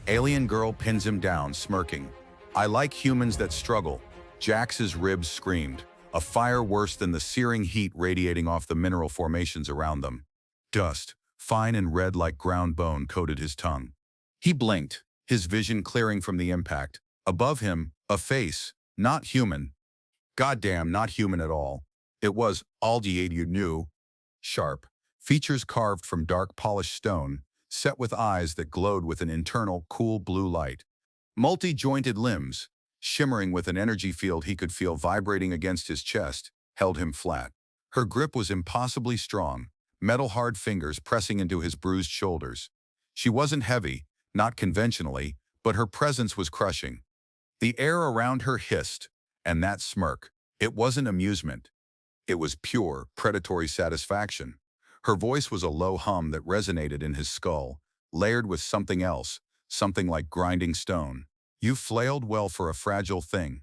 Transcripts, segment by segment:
Alien girl pins him down, smirking. I like humans that struggle. Jax's ribs screamed, a fire worse than the searing heat radiating off the mineral formations around them. Dust, fine and red like ground bone, coated his tongue. He blinked, his vision clearing from the impact. Above him, a face, not human. Goddamn, not human at all. It was Aldiade you knew. Sharp, features carved from dark polished stone, set with eyes that glowed with an internal, cool blue light. Multi-jointed limbs, shimmering with an energy field he could feel vibrating against his chest, held him flat. Her grip was impossibly strong, metal-hard fingers pressing into his bruised shoulders. She wasn't heavy, not conventionally, but her presence was crushing. The air around her hissed, and that smirk, it wasn't amusement. It was pure, predatory satisfaction. Her voice was a low hum that resonated in his skull, layered with something else, something like grinding stone. You flailed well for a fragile thing.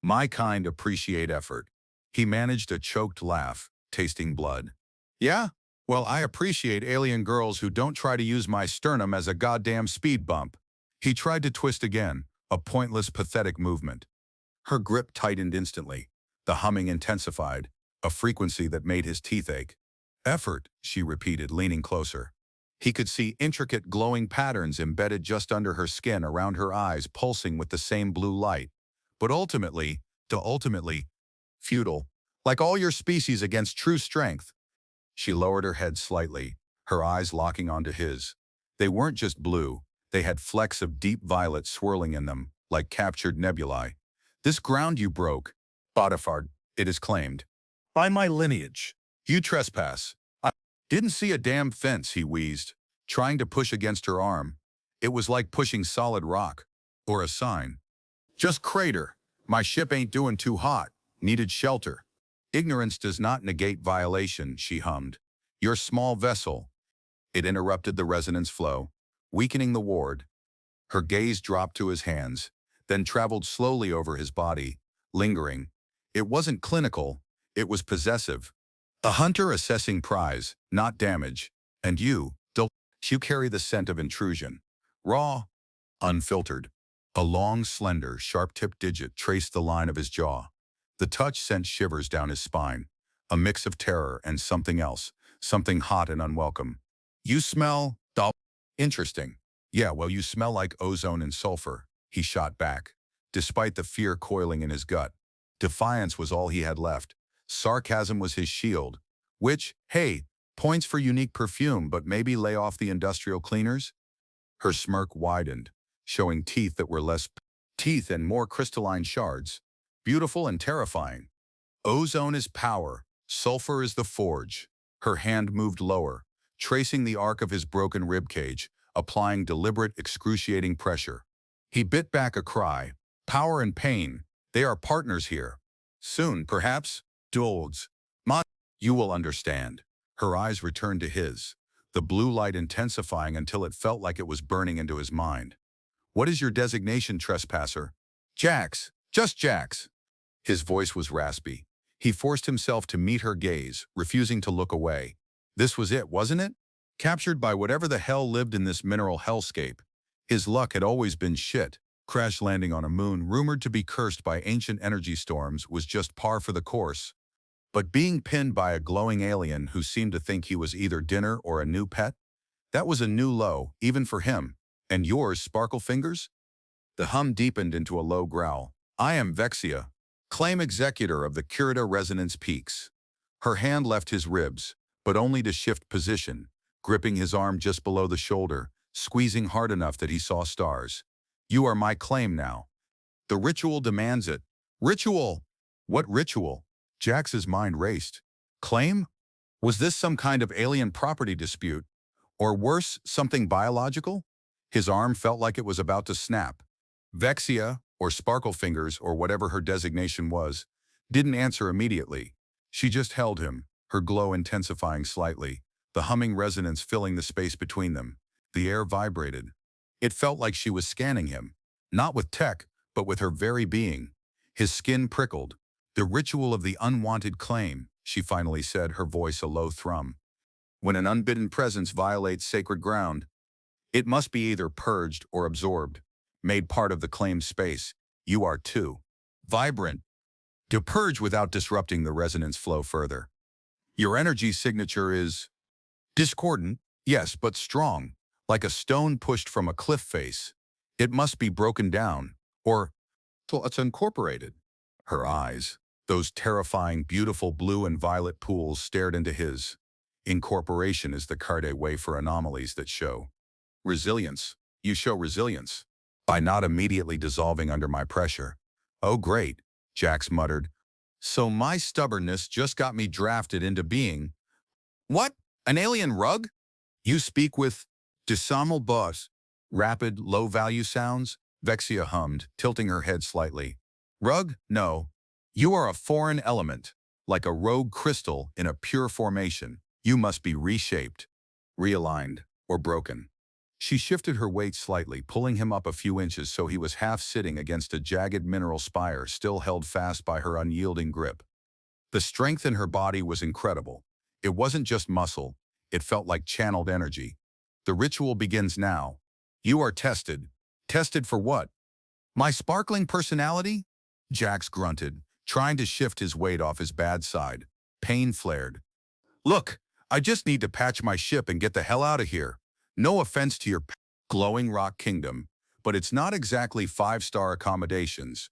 My kind appreciate effort. He managed a choked laugh, tasting blood. Yeah? Well, I appreciate alien girls who don't try to use my sternum as a goddamn speed bump. He tried to twist again, a pointless, pathetic movement. Her grip tightened instantly. The humming intensified, a frequency that made his teeth ache. Effort, she repeated, leaning closer. He could see intricate glowing patterns embedded just under her skin, around her eyes pulsing with the same blue light. But ultimately, futile. Like all your species against true strength. She lowered her head slightly, her eyes locking onto his. They weren't just blue, they had flecks of deep violet swirling in them, like captured nebulae. This ground you broke, Bodifard, it is claimed. By my lineage. You trespass. I didn't see a damn fence, he wheezed, trying to push against her arm. It was like pushing solid rock. Or a sign. Just crater. My ship ain't doing too hot. Needed shelter. Ignorance does not negate violation, she hummed. Your small vessel. It interrupted the resonance flow, weakening the ward. Her gaze dropped to his hands, then traveled slowly over his body, lingering. It wasn't clinical, it was possessive. A hunter assessing prize, not damage. And you carry the scent of intrusion. Raw, unfiltered. A long, slender, sharp-tipped digit traced the line of his jaw. The touch sent shivers down his spine, a mix of terror and something else, something hot and unwelcome. You smell, interesting. Yeah, well, you smell like ozone and sulfur, he shot back, despite the fear coiling in his gut. Defiance was all he had left. Sarcasm was his shield, which, hey, points for unique perfume, but maybe lay off the industrial cleaners? Her smirk widened, showing teeth that were less teeth and more crystalline shards. Beautiful and terrifying. Ozone is power, sulfur is the forge. Her hand moved lower, tracing the arc of his broken ribcage, applying deliberate, excruciating pressure. He bit back a cry. Power and pain, they are partners here. Soon, perhaps, Dolds. You will understand. Her eyes returned to his, the blue light intensifying until it felt like it was burning into his mind. What is your designation, trespasser? Jax, just Jax. His voice was raspy. He forced himself to meet her gaze, refusing to look away. This was it, wasn't it? Captured by whatever the hell lived in this mineral hellscape. His luck had always been shit. Crash landing on a moon rumored to be cursed by ancient energy storms was just par for the course. But being pinned by a glowing alien who seemed to think he was either dinner or a new pet? That was a new low, even for him. And yours, Sparkle Fingers? The hum deepened into a low growl. I am Vexia, claim executor of the Curita Resonance Peaks. Her hand left his ribs, but only to shift position, gripping his arm just below the shoulder, squeezing hard enough that he saw stars. You are my claim now. The ritual demands it. Ritual! What ritual? Jax's mind raced. Claim? Was this some kind of alien property dispute? Or worse, something biological? His arm felt like it was about to snap. Vexia, or Sparkle Fingers, or whatever her designation was, didn't answer immediately. She just held him, her glow intensifying slightly, the humming resonance filling the space between them. The air vibrated. It felt like she was scanning him, not with tech, but with her very being. His skin prickled. The ritual of the unwanted claim, she finally said, her voice a low thrum. When an unbidden presence violates sacred ground, It must be either purged or absorbed, made part of the claimed space. You are too vibrant to purge without disrupting the resonance flow further. Your energy signature is discordant, yes, but strong, like a stone pushed from a cliff face. It must be broken down, or till it's incorporated. Her eyes, those terrifying, beautiful blue and violet pools, stared into his. Incorporation is the carte way for anomalies that show resilience. You show resilience by not immediately dissolving under my pressure. Oh, great, Jax muttered. So my stubbornness just got me drafted into being. What? An alien rug? You speak with disarmal boss. Rapid, low-value sounds? Vexia hummed, tilting her head slightly. Rug? No. You are a foreign element, like a rogue crystal in a pure formation. You must be reshaped, realigned, or broken. She shifted her weight slightly, pulling him up a few inches so he was half sitting against a jagged mineral spire still held fast by her unyielding grip. The strength in her body was incredible. It wasn't just muscle, it felt like channeled energy. The ritual begins now. You are tested. Tested for what? My sparkling personality? Jax grunted, trying to shift his weight off his bad side. Pain flared. Look, I just need to patch my ship and get the hell out of here. No offense to your glowing rock kingdom, but it's not exactly five-star accommodations.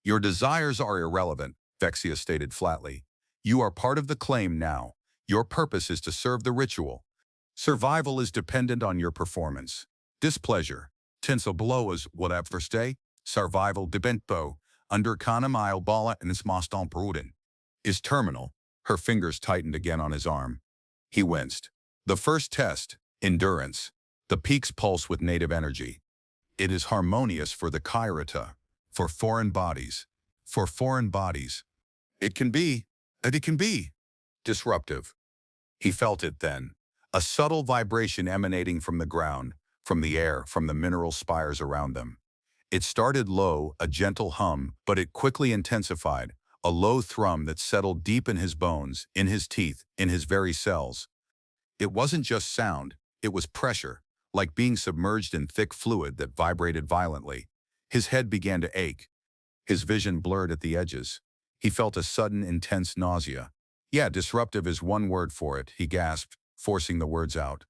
Your desires are irrelevant, Vexia stated flatly. You are part of the claim now. Your purpose is to serve the ritual. Survival is dependent on your performance. Displeasure. Tinsel below is whatever stay. Survival dependent under kanamile bala and smaston pruden. Is terminal. Her fingers tightened again on his arm. He winced. The first test, endurance. The peaks pulse with native energy. It is harmonious for the Kairata, for foreign bodies. For foreign bodies. It can be disruptive. He felt it then. A subtle vibration emanating from the ground, from the air, from the mineral spires around them. It started low, a gentle hum, but it quickly intensified, a low thrum that settled deep in his bones, in his teeth, in his very cells. It wasn't just sound, it was pressure, like being submerged in thick fluid that vibrated violently. His head began to ache. His vision blurred at the edges. He felt a sudden, intense nausea. Yeah, disruptive is one word for it, he gasped, forcing the words out.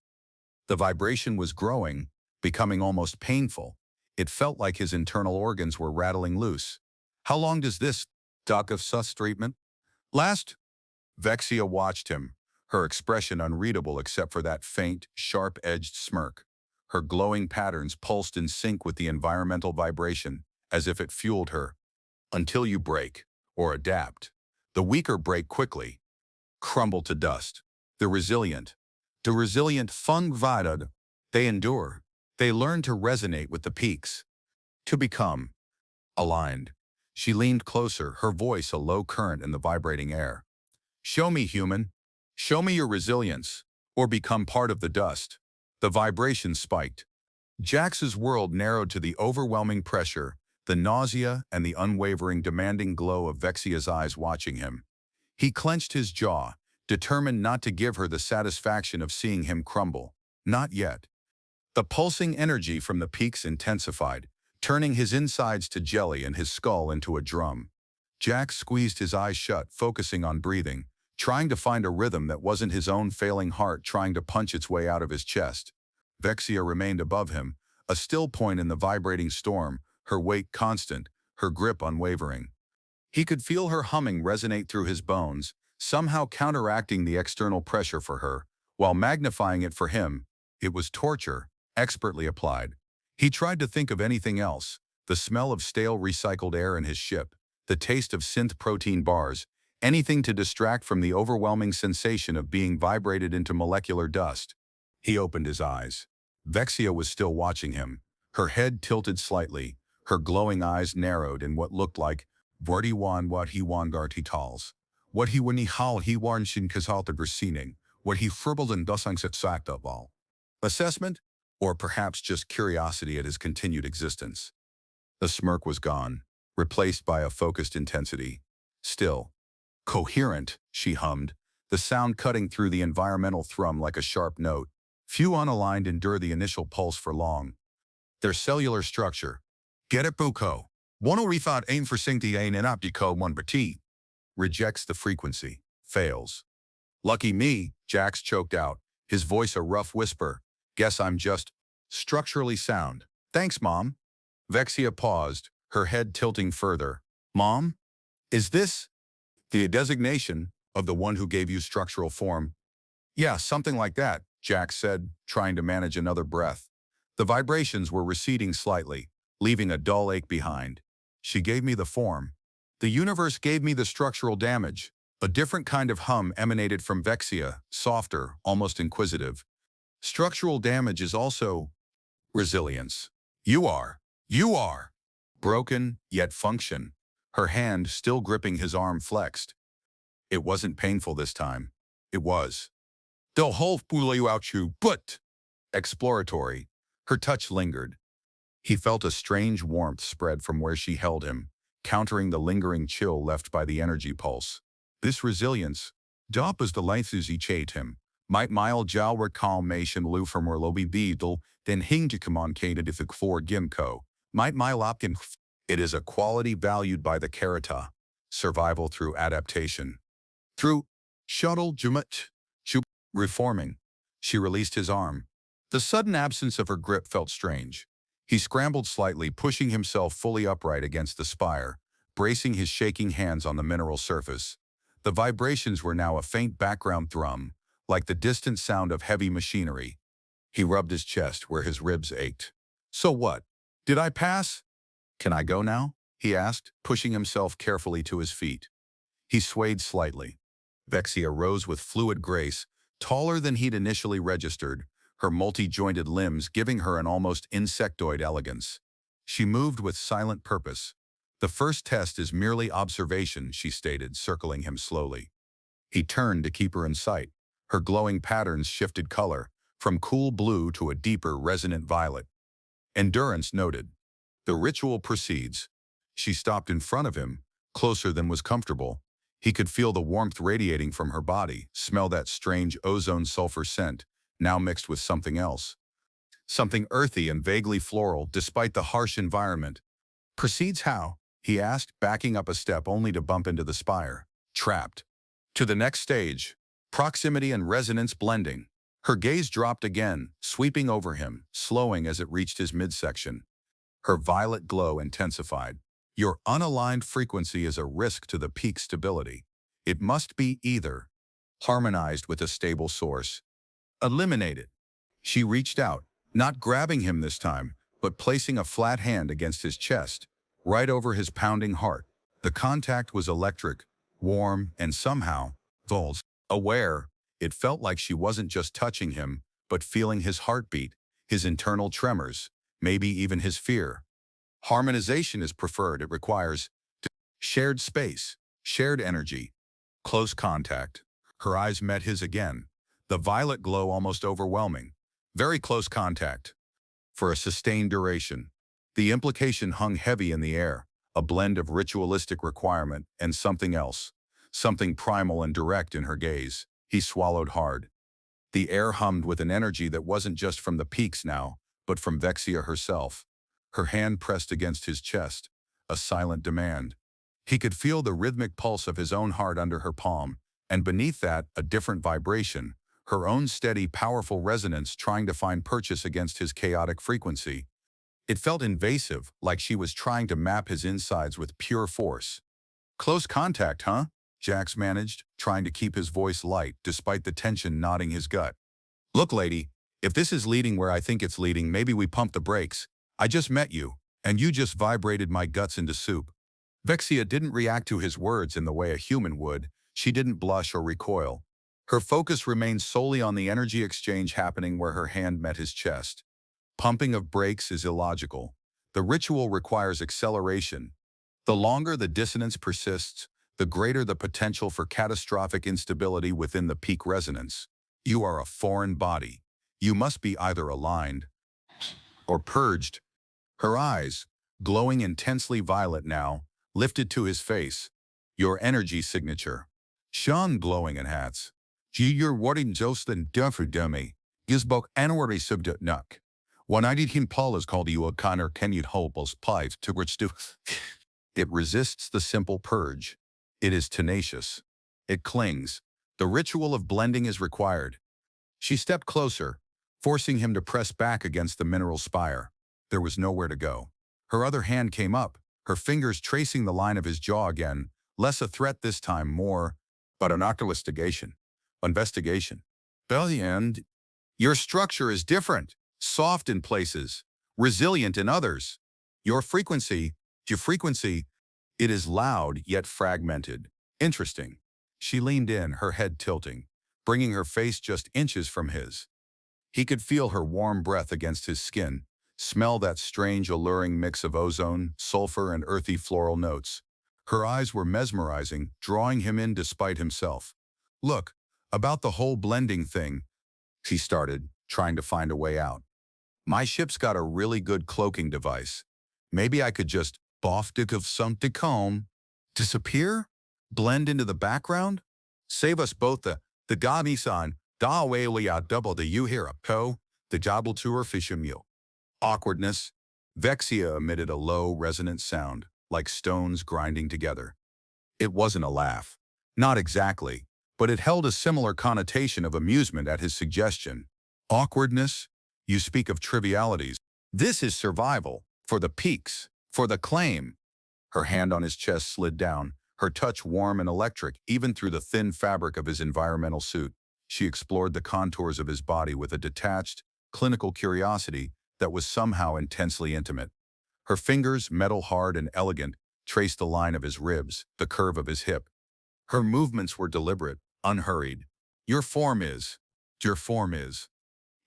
The vibration was growing, becoming almost painful. It felt like his internal organs were rattling loose. How long does this duck of sus treatment last? Vexia watched him, her expression unreadable except for that faint, sharp-edged smirk. Her glowing patterns pulsed in sync with the environmental vibration, as if it fueled her. Until you break, or adapt. The weaker break quickly, crumble to dust. The resilient fung vidad. They endure. They learn to resonate with the peaks. To become aligned. She leaned closer, her voice a low current in the vibrating air. Show me, human. Show me your resilience, or become part of the dust. The vibration spiked. Jax's world narrowed to the overwhelming pressure, the nausea, and the unwavering, demanding glow of Vexia's eyes watching him. He clenched his jaw, determined not to give her the satisfaction of seeing him crumble. Not yet. The pulsing energy from the peaks intensified, turning his insides to jelly and his skull into a drum. Jax squeezed his eyes shut, focusing on breathing, trying to find a rhythm that wasn't his own failing heart trying to punch its way out of his chest. Vexia remained above him, a still point in the vibrating storm, her weight constant, her grip unwavering. He could feel her humming resonate through his bones, somehow counteracting the external pressure for her, while magnifying it for him. It was torture, expertly applied. He tried to think of anything else, the smell of stale recycled air in his ship, the taste of synth protein bars, anything to distract from the overwhelming sensation of being vibrated into molecular dust. He opened his eyes. Vexia was still watching him, her head tilted slightly, her glowing eyes narrowed in what looked like what he wan gartitals. What he wani hal he warn shin kasalta bersining, what he fribbled and dusangset saktaval. Assessment? Or perhaps just curiosity at his continued existence. The smirk was gone, replaced by a focused intensity. Still. Coherent, she hummed, the sound cutting through the environmental thrum like a sharp note. Few unaligned endure the initial pulse for long. Their cellular structure, get it buko, one refat aim for syncti ain and optico one bati, rejects the frequency, fails. Lucky me, Jax choked out, his voice a rough whisper. Guess I'm just structurally sound. Thanks, Mom. Vexia paused, her head tilting further. Mom? Is this the designation of the one who gave you structural form? Yeah, something like that, Jax said, trying to manage another breath. The vibrations were receding slightly, leaving a dull ache behind. She gave me the form. The universe gave me the structural damage. A different kind of hum emanated from Vexia, softer, almost inquisitive. Structural damage is also resilience. You are. Broken, yet function. Her hand, still gripping his arm, flexed. It wasn't painful this time. It was. They'll whole pull you out you, but exploratory. Her touch lingered. He felt a strange warmth spread from where she held him, countering the lingering chill left by the energy pulse. This resilience, dop as the lengths each ate him, might mile jalwer calmation lu from her lobby beetle, then hing to communicated if it for gimco, might mile opkin. It is a quality valued by the Karata, survival through adaptation. Through shuttle jumut, reforming. She released his arm. The sudden absence of her grip felt strange. He scrambled slightly, pushing himself fully upright against the spire, bracing his shaking hands on the mineral surface. The vibrations were now a faint background thrum, like the distant sound of heavy machinery. He rubbed his chest where his ribs ached. So what? Did I pass? Can I go now? He asked, pushing himself carefully to his feet. He swayed slightly. Vexia rose with fluid grace, taller than he'd initially registered, her multi-jointed limbs giving her an almost insectoid elegance. She moved with silent purpose. The first test is merely observation, she stated, circling him slowly. He turned to keep her in sight. Her glowing patterns shifted color, from cool blue to a deeper, resonant violet. Endurance noted. The ritual proceeds. She stopped in front of him, closer than was comfortable. He could feel the warmth radiating from her body, smell that strange ozone sulfur scent, now mixed with something else. Something earthy and vaguely floral, despite the harsh environment. Proceeds how? He asked, backing up a step only to bump into the spire. Trapped. To the next stage. Proximity and resonance blending. Her gaze dropped again, sweeping over him, slowing as it reached his midsection. Her violet glow intensified. Your unaligned frequency is a risk to the peak stability. It must be either harmonized with a stable source. Eliminate it. She reached out, not grabbing him this time, but placing a flat hand against his chest, right over his pounding heart. The contact was electric, warm, and somehow, Vols, aware. It felt like she wasn't just touching him, but feeling his heartbeat, his internal tremors, maybe even his fear. Harmonization is preferred. It requires shared space, shared energy, close contact. Her eyes met his again, the violet glow almost overwhelming. Very close contact. For a sustained duration. The implication hung heavy in the air, a blend of ritualistic requirement and something else, something primal and direct in her gaze. He swallowed hard. The air hummed with an energy that wasn't just from the peaks now, but from Vexia herself. Her hand pressed against his chest, a silent demand. He could feel the rhythmic pulse of his own heart under her palm, and beneath that, a different vibration, her own steady, powerful resonance trying to find purchase against his chaotic frequency. It felt invasive, like she was trying to map his insides with pure force. Close contact, huh? Jax managed, trying to keep his voice light despite the tension knotting his gut. Look, lady, if this is leading where I think it's leading, maybe we pump the brakes. I just met you, and you just vibrated my guts into soup. Vexia didn't react to his words in the way a human would. She didn't blush or recoil. Her focus remained solely on the energy exchange happening where her hand met his chest. Pumping of brakes is illogical. The ritual requires acceleration. The longer the dissonance persists, the greater the potential for catastrophic instability within the peak resonance. You are a foreign body. You must be either aligned or purged. Her eyes, glowing intensely violet now, lifted to his face. Your energy signature. Shone glowing in hats. You're warding Jocelyn Duffer dummy. Gizbok anwari subdut nuk. One idea Paul is called you a connor kenyut hopeless plight to which do. It resists the simple purge. It is tenacious. It clings. The ritual of blending is required. She stepped closer, forcing him to press back against the mineral spire. There was nowhere to go. Her other hand came up, her fingers tracing the line of his jaw again, less a threat this time, more, but an occulinvestigation. Investigation. Belly and your structure is different, soft in places, resilient in others. Your frequency, it is loud yet fragmented. Interesting. She leaned in, her head tilting, bringing her face just inches from his. He could feel her warm breath against his skin, smell that strange, alluring mix of ozone, sulfur, and earthy floral notes. Her eyes were mesmerizing, drawing him in despite himself. Look, about the whole blending thing, she started, trying to find a way out. My ship's got a really good cloaking device. Maybe I could just boff of something calm, disappear, blend into the background, save us both the gami-san, da away double the you hear a po, the jabble tour fishimule. Awkwardness. Vexia emitted a low, resonant sound, like stones grinding together. It wasn't a laugh. Not exactly, but it held a similar connotation of amusement at his suggestion. Awkwardness? You speak of trivialities. This is survival, for the peaks, for the claim. Her hand on his chest slid down, her touch warm and electric even through the thin fabric of his environmental suit. She explored the contours of his body with a detached, clinical curiosity that was somehow intensely intimate. Her fingers, metal-hard and elegant, traced the line of his ribs, the curve of his hip. Her movements were deliberate, unhurried. Your form is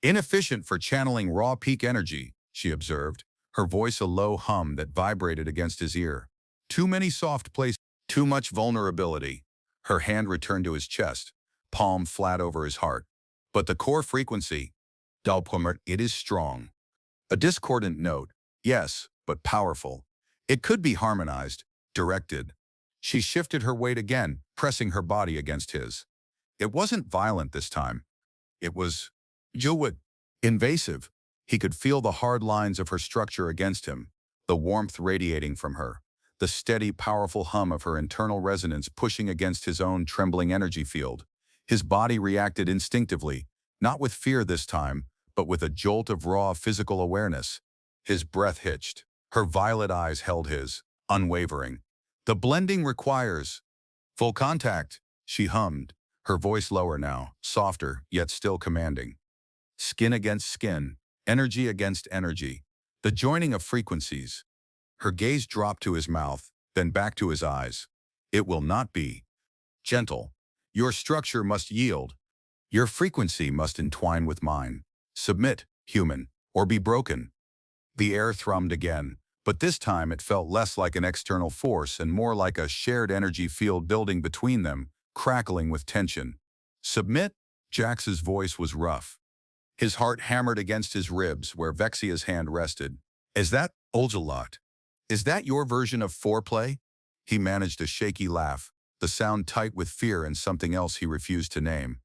inefficient for channeling raw peak energy, she observed, her voice a low hum that vibrated against his ear. Too many soft places, too much vulnerability. Her hand returned to his chest, palm flat over his heart. But the core frequency, Dalpumert, it is strong. A discordant note, yes, but powerful. It could be harmonized, directed. She shifted her weight again, pressing her body against his. It wasn't violent this time. It was invasive. He could feel the hard lines of her structure against him, the warmth radiating from her, the steady, powerful hum of her internal resonance pushing against his own trembling energy field. His body reacted instinctively, not with fear this time, but with a jolt of raw physical awareness. His breath hitched. Her violet eyes held his, unwavering. The blending requires full contact, she hummed, her voice lower now, softer, yet still commanding. Skin against skin, energy against energy, the joining of frequencies. Her gaze dropped to his mouth, then back to his eyes. It will not be gentle. Your structure must yield. Your frequency must entwine with mine. Submit, human, or be broken. The air thrummed again, but this time it felt less like an external force and more like a shared energy field building between them, crackling with tension. Submit? Jax's voice was rough. His heart hammered against his ribs where Vexia's hand rested. Is that Oljalot? Is that your version of foreplay? He managed a shaky laugh, the sound tight with fear and something else he refused to name.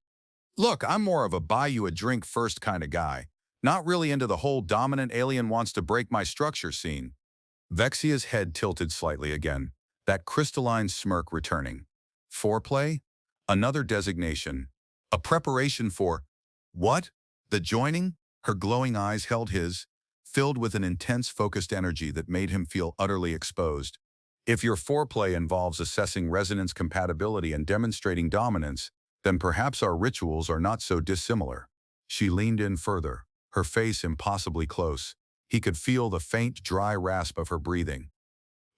Look, I'm more of a buy you a drink first kind of guy. Not really into the whole dominant alien wants to break my structure scene. Vexia's head tilted slightly again, that crystalline smirk returning. Foreplay? Another designation. A preparation for what? The joining? Her glowing eyes held his, filled with an intense focused energy that made him feel utterly exposed. If your foreplay involves assessing resonance compatibility and demonstrating dominance, then perhaps our rituals are not so dissimilar. She leaned in further, her face impossibly close. He could feel the faint, dry rasp of her breathing.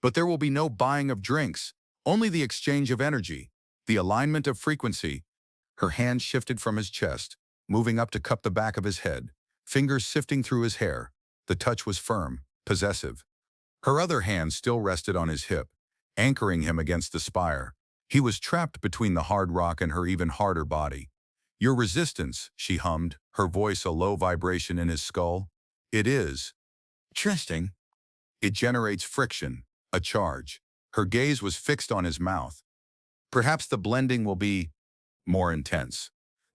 But there will be no buying of drinks, only the exchange of energy, the alignment of frequency. Her hand shifted from his chest, moving up to cup the back of his head, fingers sifting through his hair. The touch was firm, possessive. Her other hand still rested on his hip, anchoring him against the spire. He was trapped between the hard rock and her even harder body. Your resistance, she hummed, her voice a low vibration in his skull. It is interesting. It generates friction, a charge. Her gaze was fixed on his mouth. Perhaps the blending will be more intense.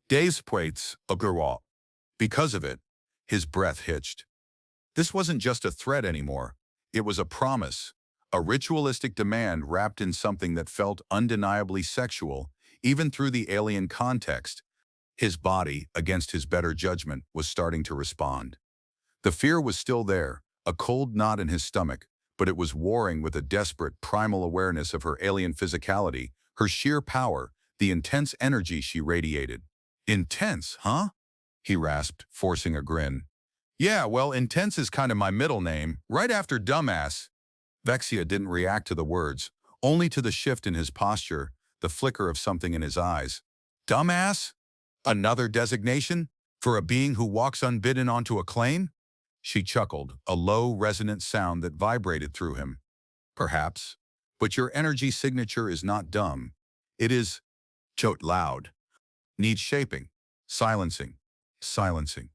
Days plates, a girl. Because of it, his breath hitched. This wasn't just a threat anymore. It was a promise, a ritualistic demand wrapped in something that felt undeniably sexual, even through the alien context. His body, against his better judgment, was starting to respond. The fear was still there, a cold knot in his stomach, but it was warring with a desperate, primal awareness of her alien physicality, her sheer power, the intense energy she radiated. Intense, huh? He rasped, forcing a grin. Yeah, well, intense is kind of my middle name, right after dumbass. Vexia didn't react to the words, only to the shift in his posture, the flicker of something in his eyes. Dumbass? Another designation? For a being who walks unbidden onto a claim? She chuckled, a low, resonant sound that vibrated through him. Perhaps. But your energy signature is not dumb. It is, chote loud. Needs shaping, silencing, silencing,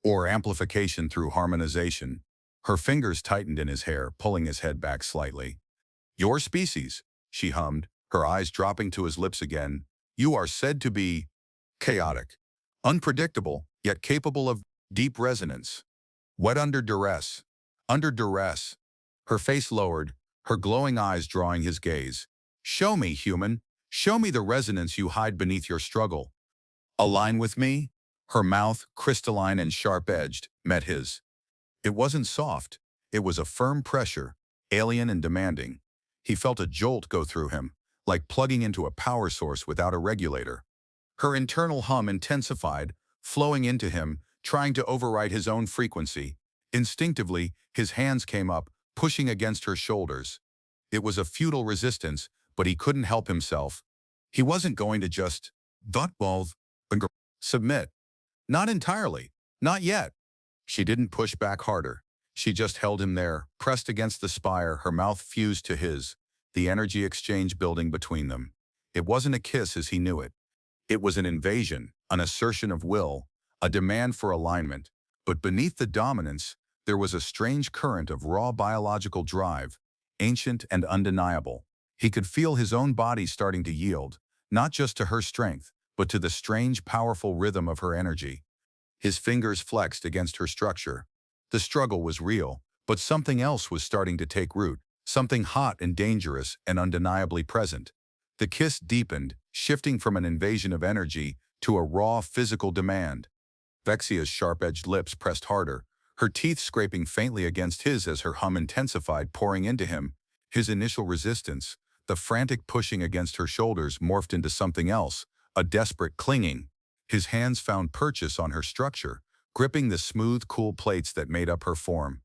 or amplification through harmonization. Her fingers tightened in his hair, pulling his head back slightly. Your species, she hummed, her eyes dropping to his lips again. You are said to be chaotic, unpredictable, yet capable of deep resonance. Wet under duress. Under duress. Her face lowered, her glowing eyes drawing his gaze. Show me, human. Show me the resonance you hide beneath your struggle. Align with me? Her mouth, crystalline and sharp-edged, met his. It wasn't soft. It was a firm pressure, alien and demanding. He felt a jolt go through him, like plugging into a power source without a regulator. Her internal hum intensified, flowing into him, trying to override his own frequency. Instinctively, his hands came up, pushing against her shoulders. It was a futile resistance, but he couldn't help himself. He wasn't going to just submit. Not entirely. Not yet. She didn't push back harder. She just held him there, pressed against the spire, her mouth fused to his, the energy exchange building between them. It wasn't a kiss as he knew it. It was an invasion, an assertion of will, a demand for alignment. But beneath the dominance, there was a strange current of raw biological drive, ancient and undeniable. He could feel his own body starting to yield, not just to her strength, but to the strange, powerful rhythm of her energy. His fingers flexed against her structure. The struggle was real, but something else was starting to take root, something hot and dangerous and undeniably present. The kiss deepened, shifting from an invasion of energy to a raw physical demand. Vexia's sharp-edged lips pressed harder, her teeth scraping faintly against his as her hum intensified, pouring into him. His initial resistance, the frantic pushing against her shoulders, morphed into something else, a desperate clinging. His hands found purchase on her structure, gripping the smooth, cool plates that made up her form.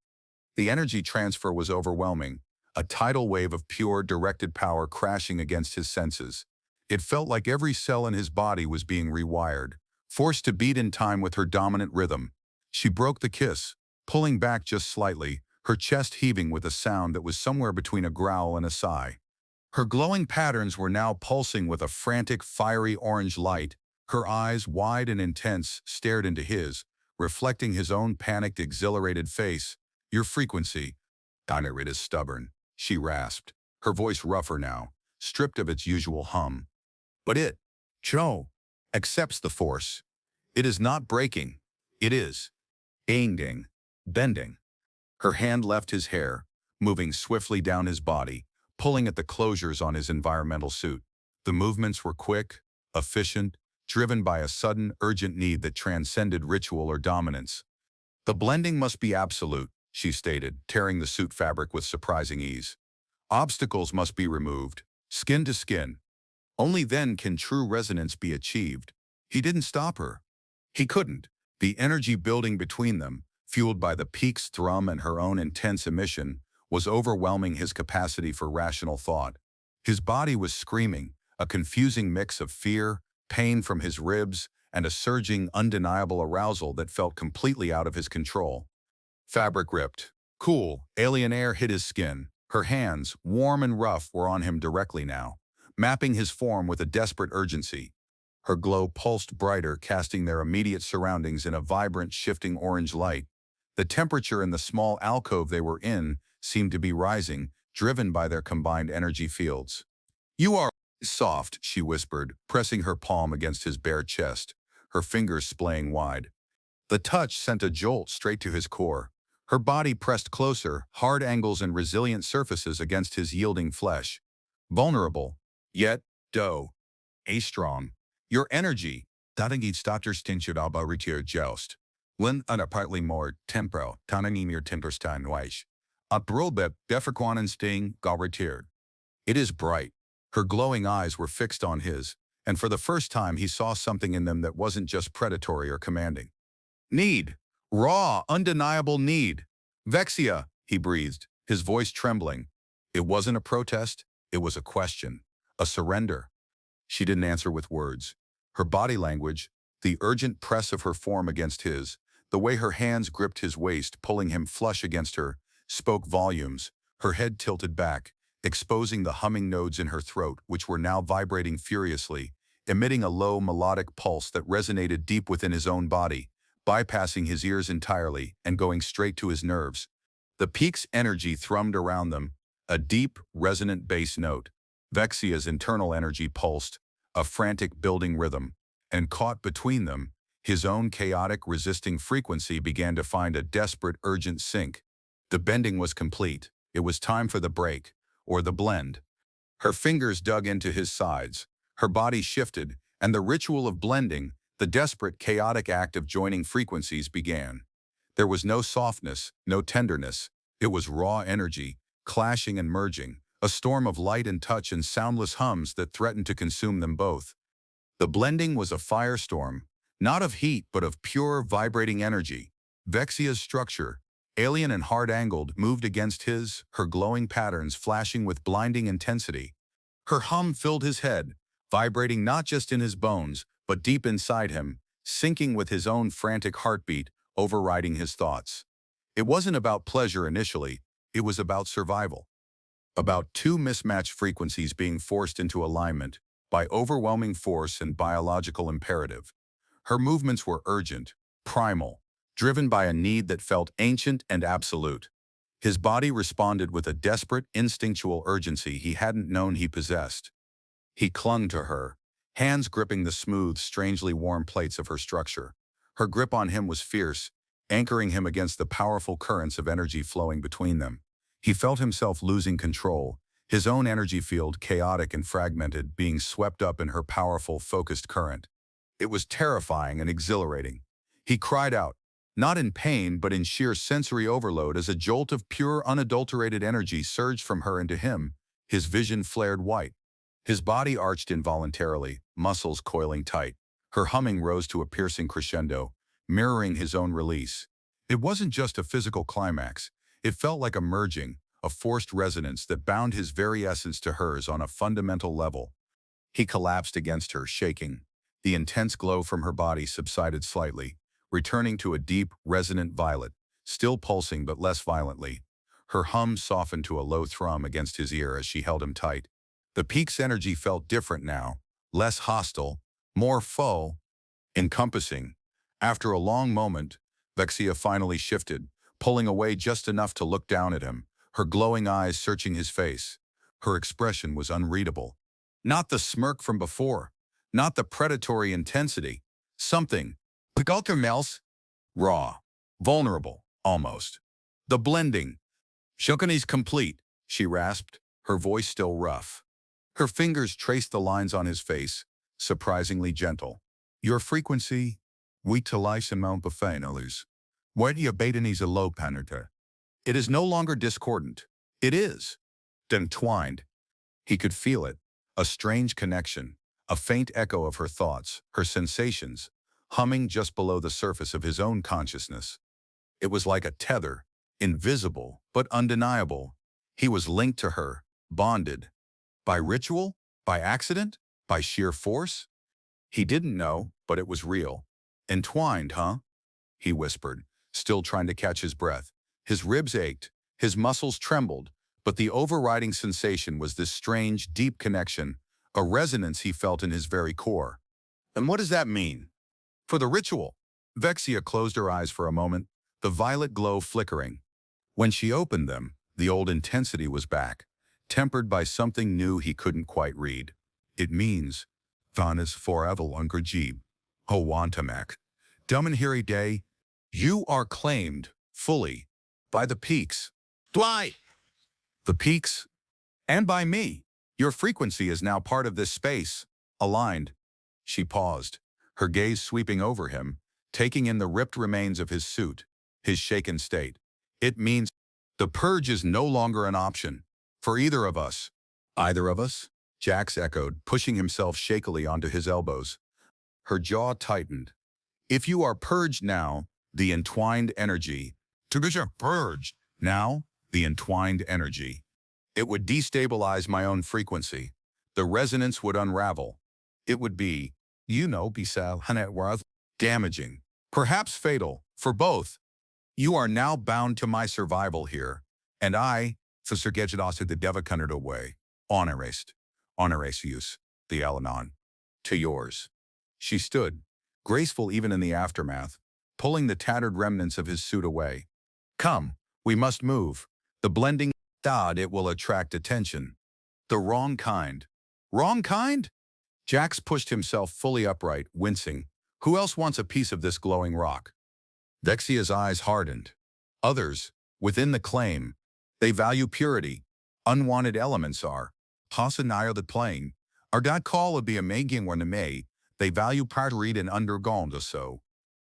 The energy transfer was overwhelming, a tidal wave of pure, directed power crashing against his senses. It felt like every cell in his body was being rewired, forced to beat in time with her dominant rhythm. She broke the kiss, pulling back just slightly, her chest heaving with a sound that was somewhere between a growl and a sigh. Her glowing patterns were now pulsing with a frantic, fiery orange light. Her eyes, wide and intense, stared into his, reflecting his own panicked, exhilarated face. Your frequency. It is stubborn, she rasped, her voice rougher now, stripped of its usual hum. But it, Cho, accepts the force. It is not breaking. It is bending, bending. Her hand left his hair, moving swiftly down his body, pulling at the closures on his environmental suit. The movements were quick, efficient, driven by a sudden, urgent need that transcended ritual or dominance. The blending must be absolute, she stated, tearing the suit fabric with surprising ease. Obstacles must be removed, skin to skin. Only then can true resonance be achieved. He didn't stop her. He couldn't. The energy building between them, fueled by the peak's thrum and her own intense emission, was overwhelming his capacity for rational thought. His body was screaming, a confusing mix of fear, pain from his ribs, and a surging, undeniable arousal that felt completely out of his control. Fabric ripped. Cool, alien air hit his skin. Her hands, warm and rough, were on him directly now, mapping his form with a desperate urgency. Her glow pulsed brighter, casting their immediate surroundings in a vibrant, shifting orange light. The temperature in the small alcove they were in seemed to be rising, driven by their combined energy fields. You are soft, she whispered, pressing her palm against his bare chest, her fingers splaying wide. The touch sent a jolt straight to his core. Her body pressed closer, hard angles and resilient surfaces against his yielding flesh. Vulnerable, yet, dough, strong. Your energy, dating starter stinchud alba retire joust. When partly more tempo, tananimir timperstein weich. A brolbeb defrequanen sting gal retired. It is bright. Her glowing eyes were fixed on his, and for the first time he saw something in them that wasn't just predatory or commanding. Need. Raw, undeniable need. Vexia, he breathed, his voice trembling. It wasn't a protest, it was a question. A surrender. She didn't answer with words. Her body language, the urgent press of her form against his, the way her hands gripped his waist, pulling him flush against her, spoke volumes. Her head tilted back, exposing the humming nodes in her throat, which were now vibrating furiously, emitting a low melodic pulse that resonated deep within his own body, bypassing his ears entirely and going straight to his nerves. The peak's energy thrummed around them, a deep, resonant bass note. Vexia's internal energy pulsed, a frantic building rhythm, and caught between them, his own chaotic, resisting frequency began to find a desperate, urgent sync. The bending was complete. It was time for the break, or the blend. Her fingers dug into his sides. Her body shifted, and the ritual of blending, the desperate, chaotic act of joining frequencies began. There was no softness, no tenderness. It was raw energy, clashing and merging, a storm of light and touch and soundless hums that threatened to consume them both. The blending was a firestorm, not of heat but of pure, vibrating energy. Vexia's structure, alien and hard-angled, moved against his, her glowing patterns flashing with blinding intensity. Her hum filled his head, vibrating not just in his bones, but deep inside him, syncing with his own frantic heartbeat, overriding his thoughts. It wasn't about pleasure initially, it was about survival. About two mismatched frequencies being forced into alignment by overwhelming force and biological imperative. Her movements were urgent, primal, driven by a need that felt ancient and absolute. His body responded with a desperate, instinctual urgency he hadn't known he possessed. He clung to her, hands gripping the smooth, strangely warm plates of her structure. Her grip on him was fierce, anchoring him against the powerful currents of energy flowing between them. He felt himself losing control, his own energy field, chaotic and fragmented, being swept up in her powerful, focused current. It was terrifying and exhilarating. He cried out, not in pain but in sheer sensory overload, as a jolt of pure, unadulterated energy surged from her into him. His vision flared white. His body arched involuntarily, muscles coiling tight. Her humming rose to a piercing crescendo, mirroring his own release. It wasn't just a physical climax. It felt like a merging, a forced resonance that bound his very essence to hers on a fundamental level. He collapsed against her, shaking. The intense glow from her body subsided slightly, returning to a deep, resonant violet, still pulsing but less violently. Her hum softened to a low thrum against his ear as she held him tight. The peak's energy felt different now, less hostile, more full, encompassing. After a long moment, Vexia finally shifted, pulling away just enough to look down at him, her glowing eyes searching his face. Her expression was unreadable. Not the smirk from before, not the predatory intensity. Something, Pagultermels, raw, vulnerable, almost. The blending. Shokani's complete, she rasped, her voice still rough. Her fingers traced the lines on his face, surprisingly gentle. Your frequency, we to life and mount buffet. Where do you baitanies a low panerter? It is no longer discordant. It is. Entwined. He could feel it, a strange connection, a faint echo of her thoughts, her sensations, humming just below the surface of his own consciousness. It was like a tether, invisible but undeniable. He was linked to her, bonded. By ritual? By accident? By sheer force? He didn't know, but it was real. Entwined, huh? He whispered, still trying to catch his breath. His ribs ached, his muscles trembled, but the overriding sensation was this strange, deep connection, a resonance he felt in his very core. And what does that mean? For the ritual. Vexia closed her eyes for a moment, the violet glow flickering. When she opened them, the old intensity was back, tempered by something new he couldn't quite read. It means, Vanas forever ungerjib, ho wantamak, dumenhiri day, You are claimed, fully, by the peaks. Why? The peaks, and by me. Your frequency is now part of this space, aligned. She paused, her gaze sweeping over him, taking in the ripped remains of his suit, his shaken state. It means the purge is no longer an option. For either of us. Either of us? Jax echoed, pushing himself shakily onto his elbows. Her jaw tightened. If you are purged now, the entwined energy. To be purged. Now, the entwined energy. It would destabilize my own frequency. The resonance would unravel. It would be, Bisal Hanetworth, damaging. Perhaps fatal, for both. You are now bound to my survival here. And I, Sasergejadas the Devakunard away. Honoresius, the Alanon. To yours. She stood, graceful even in the aftermath, pulling the tattered remnants of his suit away. Come, we must move. The blending thought it will attract attention. The wrong kind. Wrong kind? Jax pushed himself fully upright, wincing. Who else wants a piece of this glowing rock? Vexia's eyes hardened. Others, within the claim, they value purity. Unwanted elements are. Hasanayo the plane. Our dad call would be a maging when they value parterid and undergone so.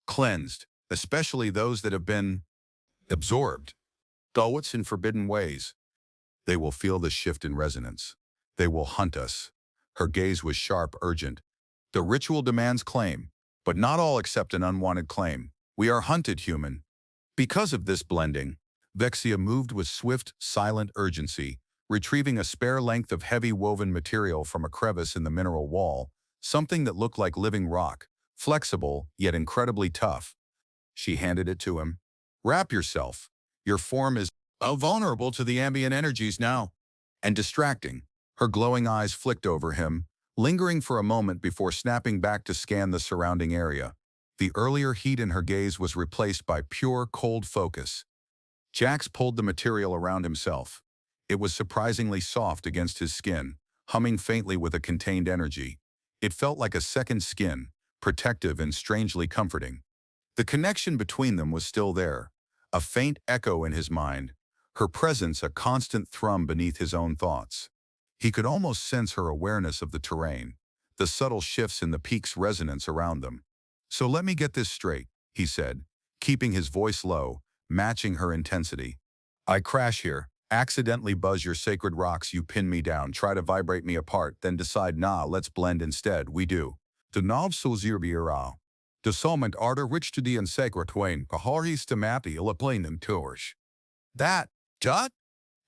Cleansed, especially those that have been absorbed. Though it's in forbidden ways. They will feel the shift in resonance. They will hunt us. Her gaze was sharp, urgent. The ritual demands claim, but not all accept an unwanted claim. We are hunted, human. Because of this blending, Vexia moved with swift, silent urgency, retrieving a spare length of heavy woven material from a crevice in the mineral wall, something that looked like living rock, flexible yet incredibly tough. She handed it to him. Wrap yourself. Your form is vulnerable to the ambient energies now. And distracting. Her glowing eyes flicked over him, lingering for a moment before snapping back to scan the surrounding area. The earlier heat in her gaze was replaced by pure, cold focus. Jax pulled the material around himself. It was surprisingly soft against his skin, humming faintly with a contained energy. It felt like a second skin, protective and strangely comforting. The connection between them was still there, a faint echo in his mind, her presence a constant thrum beneath his own thoughts. He could almost sense her awareness of the terrain, the subtle shifts in the peak's resonance around them. So let me get this straight, he said, keeping his voice low, matching her intensity. I crash here, accidentally buzz your sacred rocks, you pin me down, try to vibrate me apart, then decide nah, let's blend instead, we do. De nav sulzir biara. De solment ardor rich to the unsacred twain, paharis stamati ilaplain tours. That, Jut?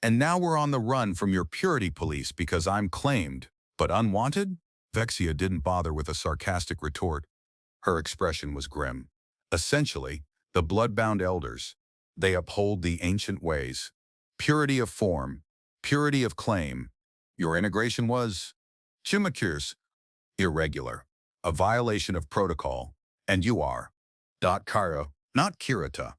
And now we're on the run from your purity police because I'm claimed, but unwanted? Vexia didn't bother with a sarcastic retort. Her expression was grim. Essentially, the blood-bound elders, they uphold the ancient ways. Purity of form, purity of claim. Your integration was, Chumakirs, irregular, a violation of protocol, and you are, Kara, not Kirita.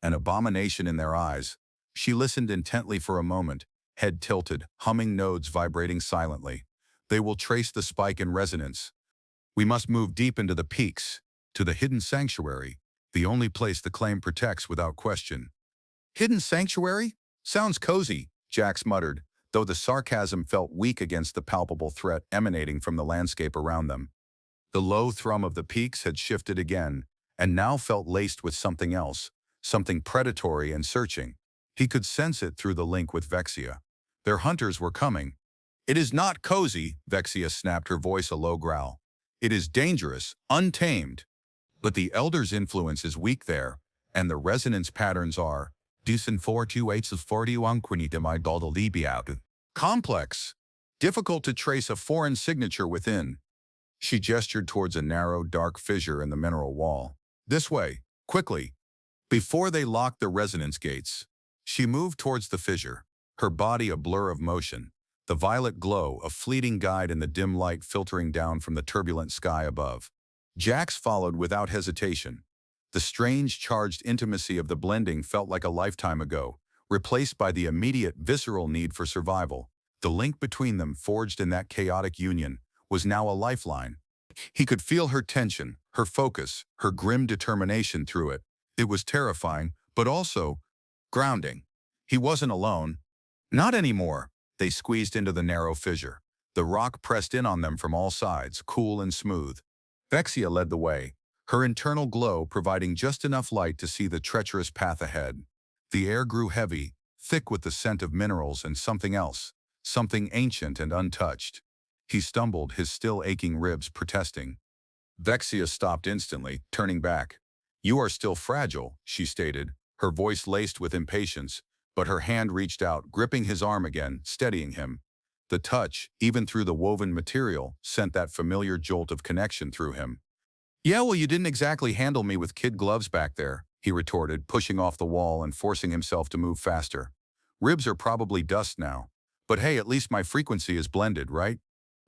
An abomination in their eyes. She listened intently for a moment, head tilted, humming nodes vibrating silently. They will trace the spike in resonance. We must move deep into the peaks, to the hidden sanctuary, the only place the claim protects without question. Hidden sanctuary? Sounds cozy, Jax muttered, though the sarcasm felt weak against the palpable threat emanating from the landscape around them. The low thrum of the peaks had shifted again, and now felt laced with something else, something predatory and searching. He could sense it through the link with Vexia. Their hunters were coming. It is not cozy, Vexia snapped, her voice a low growl. It is dangerous, untamed. But the Elder's influence is weak there, and the resonance patterns are complex, difficult to trace a foreign signature within. She gestured towards a narrow, dark fissure in the mineral wall. This way, quickly. Before they locked the resonance gates, she moved towards the fissure, her body a blur of motion, the violet glow a fleeting guide in the dim light filtering down from the turbulent sky above. Jax followed without hesitation. The strange, charged intimacy of the blending felt like a lifetime ago, replaced by the immediate, visceral need for survival. The link between them, forged in that chaotic union, was now a lifeline. He could feel her tension, her focus, her grim determination through it. It was terrifying, but also grounding. He wasn't alone. Not anymore. They squeezed into the narrow fissure. The rock pressed in on them from all sides, cool and smooth. Vexia led the way, her internal glow providing just enough light to see the treacherous path ahead. The air grew heavy, thick with the scent of minerals and something else, something ancient and untouched. He stumbled, his still aching ribs protesting. Vexia stopped instantly, turning back. "You are still fragile," she stated, her voice laced with impatience, but her hand reached out, gripping his arm again, steadying him. The touch, even through the woven material, sent that familiar jolt of connection through him. "Yeah, well, you didn't exactly handle me with kid gloves back there," he retorted, pushing off the wall and forcing himself to move faster. "Ribs are probably dust now. But hey, at least my frequency is blended, right?"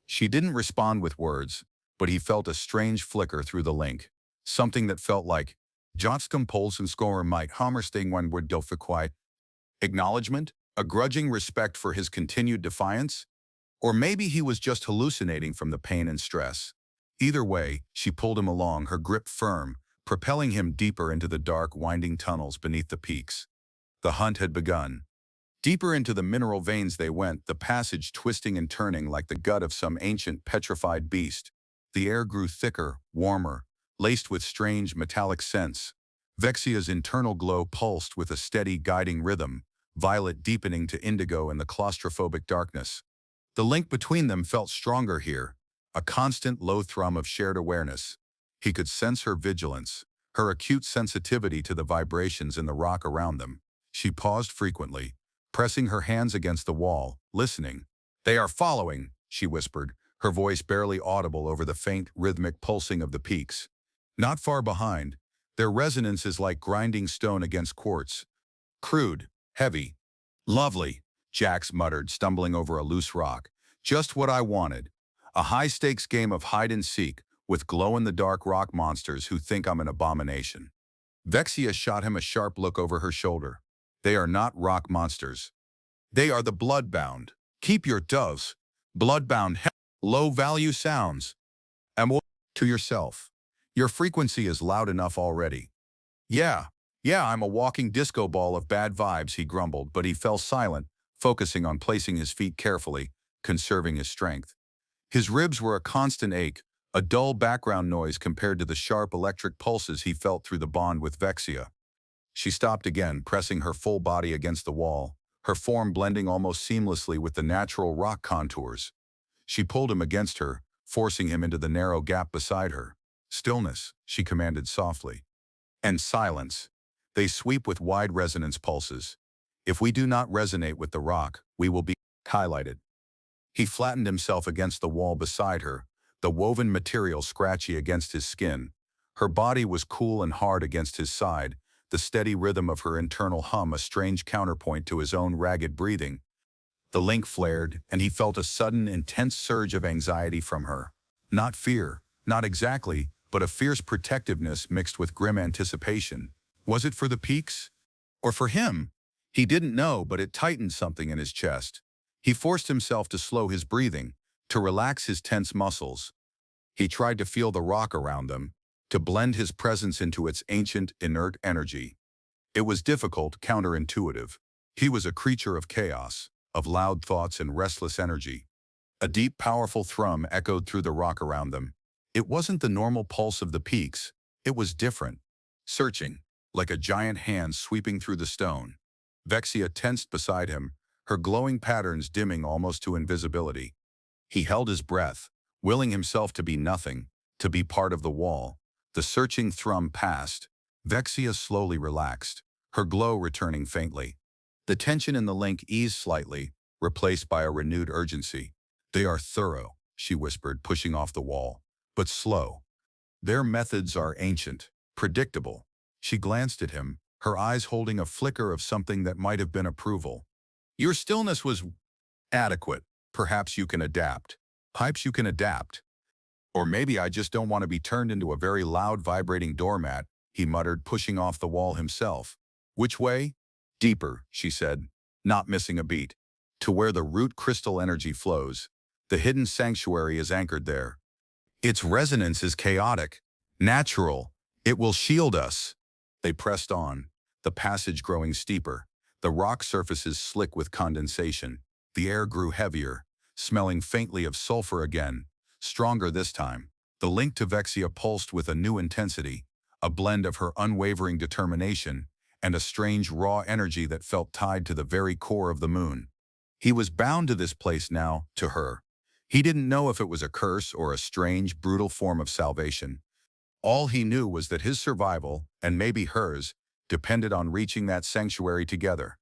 She didn't respond with words, but he felt a strange flicker through the link. Something that felt like, "Jotskum Polsen scorer might hammersting when would dofikoi." Acknowledgement? A grudging respect for his continued defiance? Or maybe he was just hallucinating from the pain and stress. Either way, she pulled him along, her grip firm, propelling him deeper into the dark, winding tunnels beneath the peaks. The hunt had begun. Deeper into the mineral veins they went, the passage twisting and turning like the gut of some ancient petrified beast. The air grew thicker, warmer, laced with strange metallic scents. Vexia's internal glow pulsed with a steady guiding rhythm, violet deepening to indigo in the claustrophobic darkness. The link between them felt stronger here, a constant low thrum of shared awareness. He could sense her vigilance, her acute sensitivity to the vibrations in the rock around them. She paused frequently, pressing her hands against the wall, listening. "They are following," she whispered, her voice barely audible over the faint, rhythmic pulsing of the peaks. Not far behind, their resonance is like grinding stone against quartz. Crude, heavy. "Lovely," Jax muttered, stumbling over a loose rock. "Just what I wanted. A high-stakes game of hide-and-seek with glow-in-the-dark rock monsters who think I'm an abomination." Vexia shot him a sharp look over her shoulder. "They are not rock monsters. They are the bloodbound. Keep your doves. Bloodbound, low-value sounds. And to yourself. Your frequency is loud enough already." Yeah, I'm a walking disco ball of bad vibes," he grumbled, but he fell silent, focusing on placing his feet carefully, conserving his strength. His ribs were a constant ache, a dull background noise compared to the sharp electric pulses he felt through the bond with Vexia. She stopped again, pressing her full body against the wall, her form blending almost seamlessly with the natural rock contours. She pulled him against her, forcing him into the narrow gap beside her. "Stillness," she commanded softly. "And silence. They sweep with wide resonance pulses. If we do not resonate with the rock, we will be highlighted." He flattened himself against the wall beside her, the woven material scratchy against his skin. Her body was cool and hard against his side, the steady rhythm of her internal hum a strange counterpoint to his own ragged breathing. The link flared, and he felt a sudden, intense surge of anxiety from her. Not fear, not exactly, but a fierce protectiveness mixed with grim anticipation. Was it for the peaks? Or for him? He didn't know, but it tightened something in his chest. He forced himself to slow his breathing, to relax his tense muscles. He tried to feel the rock around them, to blend his presence into its ancient, inert energy. It was difficult, counterintuitive. He was a creature of chaos, of loud thoughts and restless energy. A deep, powerful thrum echoed through the rock around them. It wasn't the normal pulse of the peaks. It was different, searching, like a giant hand sweeping through the stone. Vexia tensed beside him, her glowing patterns dimming almost to invisibility. He held his breath, willing himself to be nothing, to be part of the wall. The searching thrum passed. Vexia slowly relaxed, her glow returning faintly. The tension in the link eased slightly, replaced by a renewed urgency. "They are thorough," she whispered, pushing off the wall, "but slow. Their methods are ancient, predictable." She glanced at him, her eyes holding a flicker of something that might have been approval. "Your stillness was adequate. Perhaps you can adapt. Pipes you can adapt. Or maybe I just don't want to be turned into a very loud, vibrating doormat," he muttered, pushing off the wall himself. "Which way?" "Deeper," she said, not missing a beat. "To where the root crystal energy flows. The hidden sanctuary is anchored there. Its resonance is chaotic, natural. It will shield us." They pressed on, the passage growing steeper, the rock surfaces slick with condensation. The air grew heavier, smelling faintly of sulfur again, stronger this time. The link to Vexia pulsed with a new intensity, a blend of her unwavering determination and a strange raw energy that felt tied to the very core of the moon. He was bound to this place now, to her. He didn't know if it was a curse or a strange, brutal form of salvation. All he knew was that his survival, and maybe hers, depended on reaching that sanctuary together.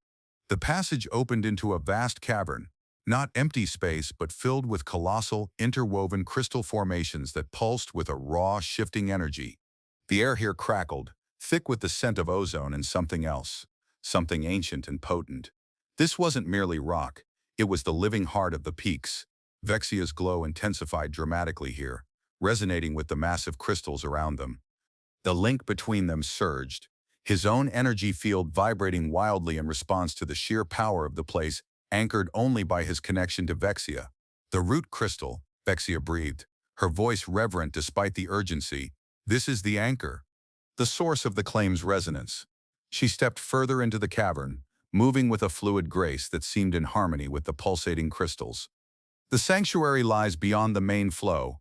The passage opened into a vast cavern, not empty space but filled with colossal, interwoven crystal formations that pulsed with a raw, shifting energy. The air here crackled, thick with the scent of ozone and something else, something ancient and potent. This wasn't merely rock, it was the living heart of the peaks. Vexia's glow intensified dramatically here, resonating with the massive crystals around them. The link between them surged, his own energy field vibrating wildly in response to the sheer power of the place, anchored only by his connection to Vexia. The root crystal, Vexia breathed, her voice reverent despite the urgency. This is the anchor, the source of the claim's resonance. She stepped further into the cavern, moving with a fluid grace that seemed in harmony with the pulsating crystals. The sanctuary lies beyond the main flow,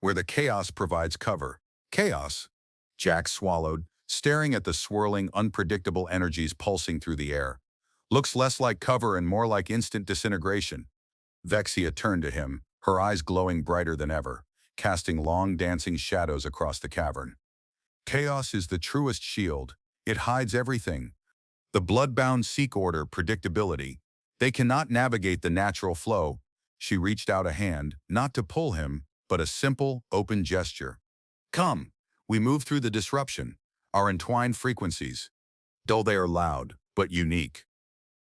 where the chaos provides cover. Chaos? Jack swallowed, staring at the swirling, unpredictable energies pulsing through the air. Looks less like cover and more like instant disintegration. Vexia turned to him, her eyes glowing brighter than ever, casting long dancing shadows across the cavern. Chaos is the truest shield. It hides everything. The bloodbound seek order predictability. They cannot navigate the natural flow. She reached out a hand, not to pull him, but a simple, open gesture. Come, we move through the disruption, our entwined frequencies. Though they are loud, but unique.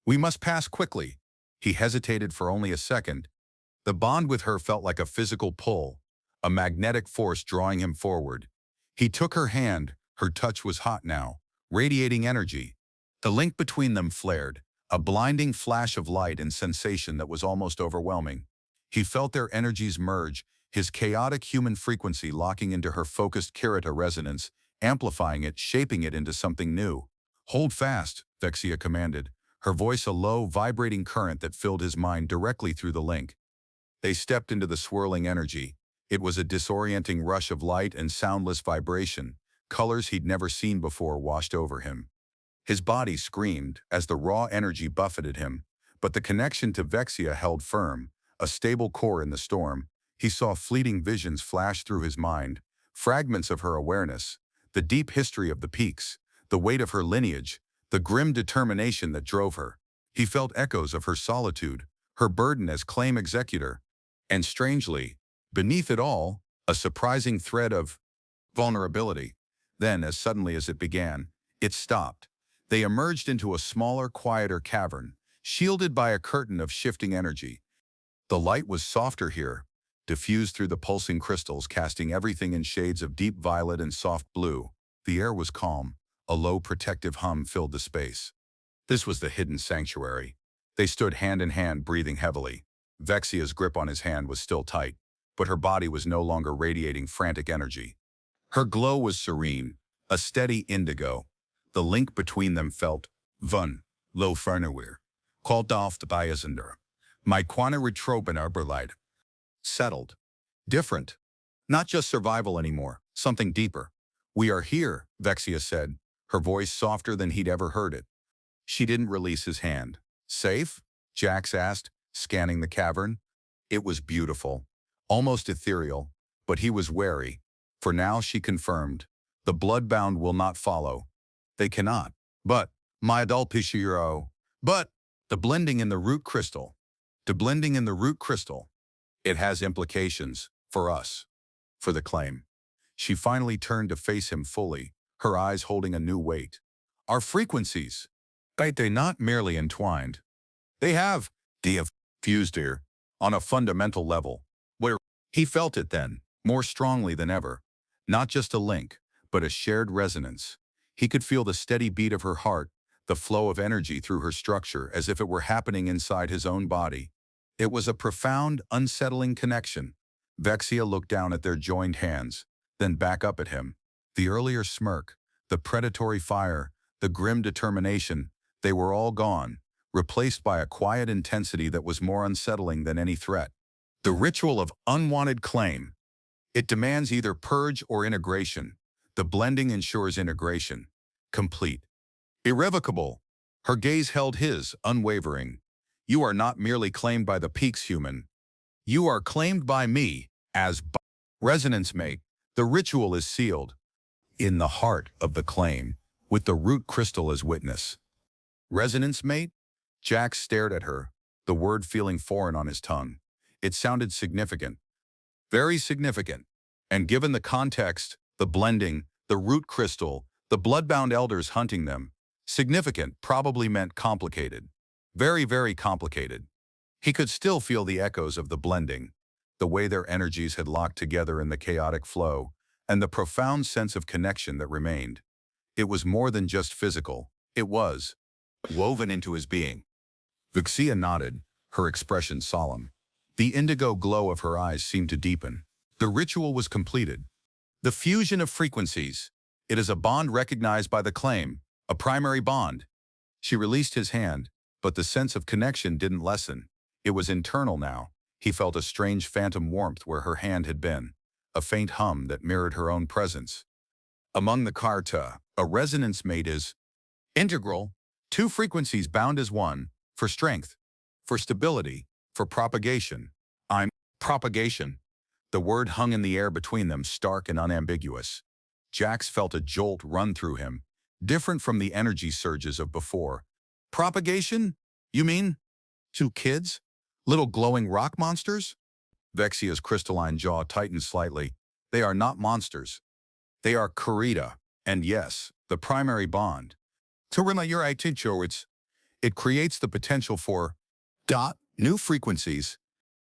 We must pass quickly. He hesitated for only a second. The bond with her felt like a physical pull, a magnetic force drawing him forward. He took her hand, her touch was hot now, radiating energy. The link between them flared, a blinding flash of light and sensation that was almost overwhelming. He felt their energies merge, his chaotic human frequency locking into her focused Kirita resonance, amplifying it, shaping it into something new. Hold fast, Vexia commanded, her voice a low, vibrating current that filled his mind directly through the link. They stepped into the swirling energy. It was a disorienting rush of light and soundless vibration, colors he'd never seen before washed over him. His body screamed as the raw energy buffeted him, but the connection to Vexia held firm, a stable core in the storm. He saw fleeting visions flash through his mind, fragments of her awareness, the deep history of the peaks, the weight of her lineage, the grim determination that drove her. He felt echoes of her solitude, her burden as claim executor, and strangely, beneath it all, a surprising thread of vulnerability. Then, as suddenly as it began, it stopped. They emerged into a smaller, quieter cavern, shielded by a curtain of shifting energy. The light was softer here, diffused through the pulsing crystals, casting everything in shades of deep violet and soft blue. The air was calm. A low protective hum filled the space. This was the hidden sanctuary. They stood hand in hand, breathing heavily. Vexia's grip on his hand was still tight, but her body was no longer radiating frantic energy. Her glow was serene, a steady indigo. The link between them felt lo fernawir, called off the biasunder. My quana retropen arborlight. Settled. Different. Not just survival anymore, something deeper. We are here, Vexia said, her voice softer than he'd ever heard it. She didn't release his hand. Safe? Jax asked, scanning the cavern. It was beautiful, almost ethereal, but he was wary. For now, she confirmed, the bloodbound will not follow. They cannot. But, my adulpishiro. But, the blending in the root crystal. The blending in the root crystal. It has implications, for us. For the claim. She finally turned to face him fully, her eyes holding a new weight. Our frequencies. They're not merely entwined. They have fused here, on a fundamental level. Where he felt it then, more strongly than ever. Not just a link, but a shared resonance. He could feel the steady beat of her heart, the flow of energy through her structure as if it were happening inside his own body. It was a profound, unsettling connection. Vexia looked down at their joined hands, then back up at him. The earlier smirk, The predatory fire, the grim determination, they were all gone, replaced by a quiet intensity that was more unsettling than any threat. The ritual of unwanted claim. It demands either purge or integration. The blending ensures integration. Complete. Irrevocable. Her gaze held his, unwavering. You are not merely claimed by the peaks, human. You are claimed by me as resonance mate. The ritual is sealed in the heart of the claim, with the root crystal as witness. Resonance mate? Jack stared at her, the word feeling foreign on his tongue. It sounded significant. Very significant. And given the context, the blending, the root crystal, the bloodbound elders hunting them, significant probably meant complicated. Very, very complicated. He could still feel the echoes of the blending, the way their energies had locked together in the chaotic flow, and the profound sense of connection that remained. It was more than just physical. It was woven into his being. Vixia nodded, her expression solemn. The indigo glow of her eyes seemed to deepen. The ritual was completed. The fusion of frequencies. It is a bond recognized by the claim, a primary bond. She released his hand, but the sense of connection didn't lessen. It was internal now. He felt a strange phantom warmth where her hand had been, a faint hum that mirrored her own presence. Among the Karta, a resonance mate is integral, two frequencies bound as one, for strength, for stability, for propagation. Propagation. The word hung in the air between them, stark and unambiguous. Jax felt a jolt run through him, different from the energy surges of before. Propagation? You mean? Two kids? Little glowing rock monsters? Vexia's crystalline jaw tightened slightly. They are not monsters. They are Kurita, and yes, the primary bond. It creates the potential for new frequencies,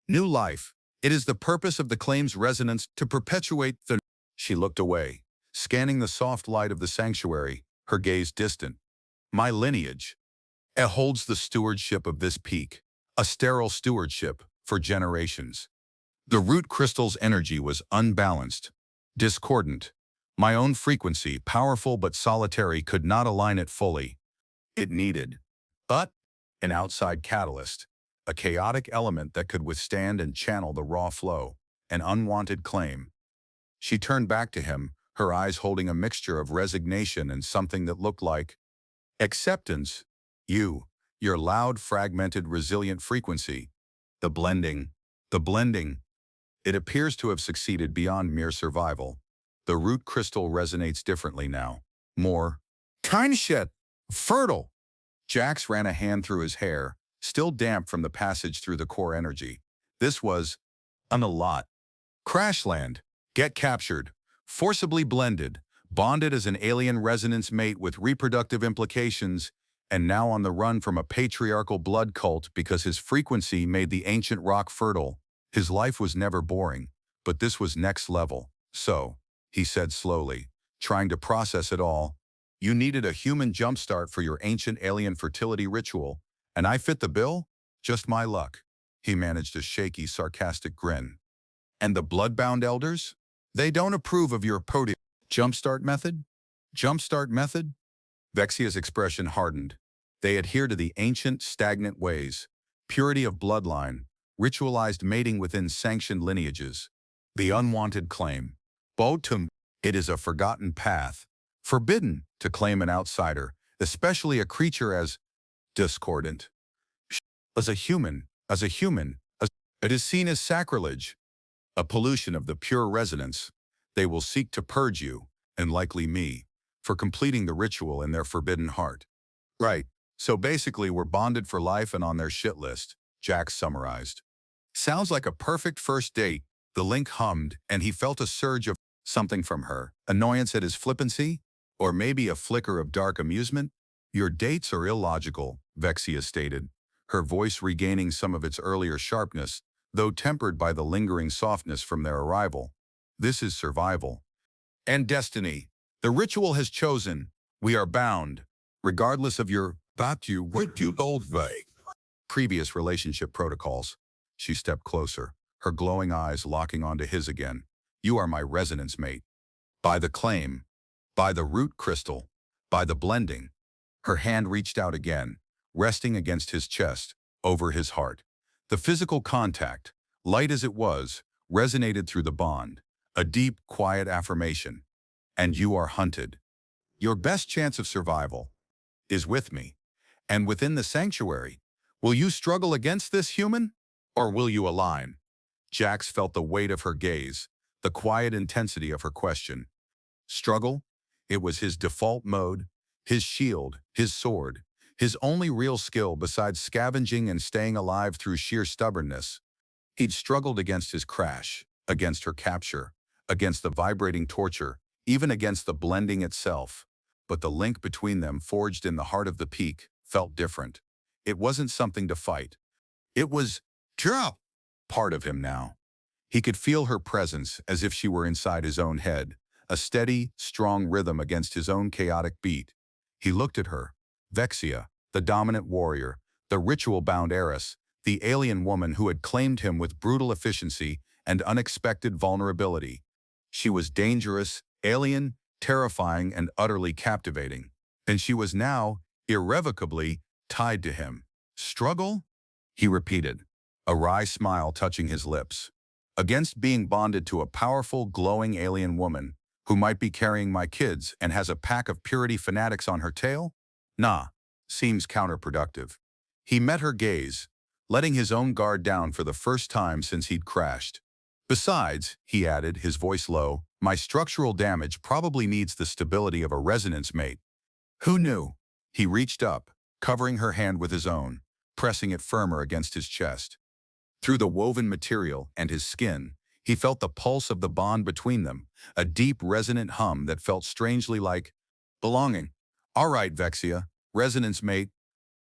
new life. It is the purpose of the claim's resonance to perpetuate the... She looked away, scanning the soft light of the sanctuary, her gaze distant. My lineage. It holds the stewardship of this peak, a sterile stewardship for generations. The root crystal's energy was unbalanced, discordant. My own frequency, powerful but solitary, could not align it fully. It needed an outside catalyst, a chaotic element that could withstand and channel the raw flow, an unwanted claim. She turned back to him, her eyes holding a mixture of resignation and something that looked like acceptance. Your loud, fragmented, resilient frequency. The blending. It appears to have succeeded beyond mere survival. The root crystal resonates differently now. More fertile. Jax ran a hand through his hair, still damp from the passage through the core energy. This was a lot. Crashland. Get captured. Forcibly blended. Bonded as an alien resonance mate with reproductive implications, and now on the run from a patriarchal blood cult because his frequency made the ancient rock fertile. His life was never boring, but this was next level. So, he said slowly, trying to process it all, you needed a human jumpstart for your ancient alien fertility ritual, and I fit the bill? Just my luck. He managed a shaky, sarcastic grin. And the bloodbound elders? They don't approve of your jumpstart method? Jumpstart method? Vexia's expression hardened. They adhere to the ancient, stagnant ways, purity of bloodline, ritualized mating within sanctioned lineages. The unwanted claim. Botum. It is a forgotten path. Forbidden to claim an outsider, especially a creature as discordant. As a human, it is seen as sacrilege, a pollution of the pure resonance. They will seek to purge you, and likely me, for completing the ritual in their forbidden heart. Right, so basically we're bonded for life and on their shit list, Jax summarized. Sounds like a perfect first date, the link hummed, and he felt a surge of something from her, annoyance at his flippancy, or maybe a flicker of dark amusement. Your dates are illogical, Vexia stated, her voice regaining some of its earlier sharpness, though tempered by the lingering softness from their arrival. This is survival. And destiny. The ritual has chosen. We are bound. Regardless of your previous relationship protocols. She stepped closer, her glowing eyes locking onto his again. You are my resonance mate. By the claim. by the root crystal, by the blending. Her hand reached out again, resting against his chest, over his heart. The physical contact, light as it was, resonated through the bond, a deep, quiet affirmation. And you are hunted. Your best chance of survival is with me. And within the sanctuary, will you struggle against this human? Or will you align? Jax felt the weight of her gaze, the quiet intensity of her question. Struggle? It was his default mode, his shield, his sword, his only real skill besides scavenging and staying alive through sheer stubbornness. He'd struggled against his crash, against her capture, against the vibrating torture, even against the blending itself. But the link between them, forged in the heart of the peak, felt different. It wasn't something to fight. It was part of him now. He could feel her presence as if she were inside his own head, a steady, strong rhythm against his own chaotic beat. He looked at her, Vexia, the dominant warrior, the ritual-bound heiress, the alien woman who had claimed him with brutal efficiency and unexpected vulnerability. She was dangerous, alien, terrifying, and utterly captivating. And she was now, irrevocably, tied to him. Struggle? He repeated, a wry smile touching his lips. Against being bonded to a powerful, glowing alien woman who might be carrying my kids and has a pack of purity fanatics on her tail? Nah, seems counterproductive. He met her gaze, letting his own guard down for the first time since he'd crashed. Besides, he added, his voice low, my structural damage probably needs the stability of a resonance mate. Who knew? He reached up, covering her hand with his own, pressing it firmer against his chest. Through the woven material and his skin, he felt the pulse of the bond between them, a deep, resonant hum that felt strangely like belonging. All right, Vexia, resonance mate.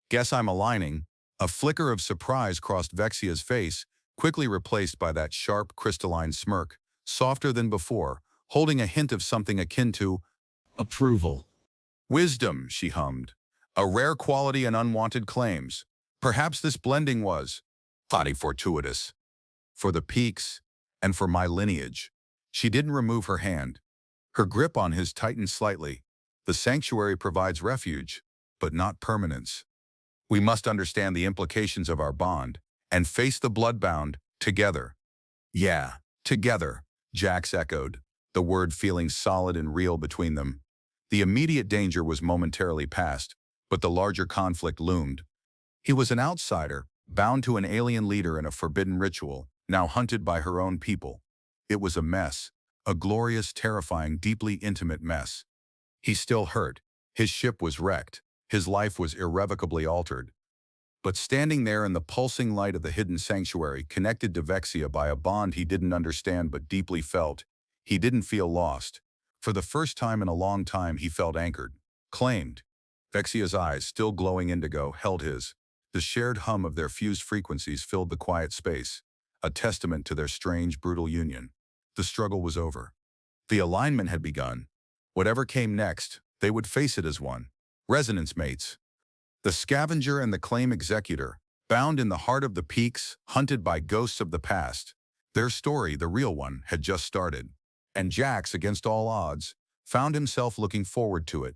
Guess I'm aligning. A flicker of surprise crossed Vexia's face, quickly replaced by that sharp, crystalline smirk, softer than before, holding a hint of something akin to approval. Wisdom, she hummed. A rare quality and unwanted claims. Perhaps this blending was body fortuitous. For the peaks, and for my lineage. She didn't remove her hand. Her grip on his tightened slightly. The sanctuary provides refuge, but not permanence. We must understand the implications of our bond, and face the bloodbound, together. Yeah, together, Jax echoed, the word feeling solid and real between them. The immediate danger was momentarily past, but the larger conflict loomed. He was an outsider, bound to an alien leader in a forbidden ritual, now hunted by her own people. It was a mess, a glorious, terrifying, deeply intimate mess. He still hurt. His ship was wrecked. His life was irrevocably altered. But standing there in the pulsing light of the hidden sanctuary, connected to Vexia by a bond he didn't understand but deeply felt, he didn't feel lost. For the first time in a long time, he felt anchored, claimed. Vexia's eyes, still glowing indigo, held his. The shared hum of their fused frequencies filled the quiet space, a testament to their strange, brutal union. The struggle was over. The alignment had begun. Whatever came next, they would face it as one. Resonance mates. The scavenger and the claim executor, bound in the heart of the peaks, hunted by ghosts of the past. Their story, the real one, had just started. And Jax, against all odds, found himself looking forward to it,